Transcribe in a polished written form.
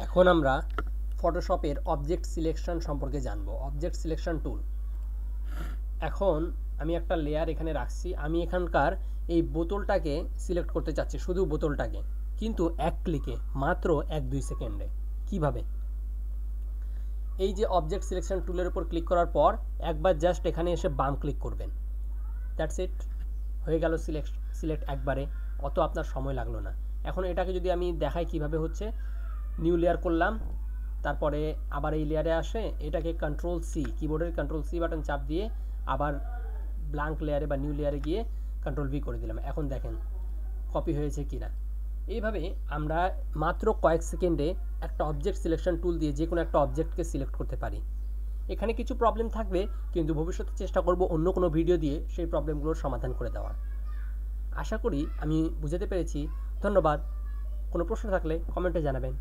এখন আমরা ফটোশপের object selection সম্পর্কে জানবো। Object selection tool. এখন আমি একটা লেয়ার এখানে রাখছি। আমি এখানকার এই বোতলটাকে সিলেক্ট করতে চাচ্ছি, শুধু বোতলটাকে, কিন্তু এক ক্লিকে, মাত্র 1-2 সেকেন্ডে। কিভাবে? এই যে অবজেক্ট সিলেকশন টুলের উপর ক্লিক করার পর একবার জাস্ট এখানে এসে বাম ক্লিক করবেন। দ্যাটস ইট, হয়ে গেল সিলেক্ট একবারে। অত আপনার সময় লাগলো না। এখন এটাকে যদি আমি দেখাই কিভাবে হচ্ছে, নিউ লেয়ার করলাম, তারপরে আবার এই লেয়ারে আসে, এটাকে কন্ট্রোল সি, কিবোর্ডের কন্ট্রোল সি বাটন চাপ দিয়ে আবার ব্ল্যাঙ্ক লেয়ারে বা নিউ লেয়ারে গিয়ে কন্ট্রোল ভি করে দিলাম। এখন দেখেন কপি হয়েছে কিনা। এইভাবে আমরা মাত্র কয়েক সেকেন্ডে একটা অবজেক্ট সিলেকশন টুল দিয়ে যে কোনো একটা অবজেক্টকে সিলেক্ট করতে পারি। এখানে কিছু প্রবলেম থাকবে, কিন্তু ভবিষ্যতে চেষ্টা করব অন্য কোনো ভিডিও দিয়ে সেই প্রবলেমগুলোর সমাধান করে দেওয়ার। আশা করি আমি বুঝাতে পেরেছি। ধন্যবাদ। কোনো প্রশ্ন থাকলে কমেন্টে জানাবেন।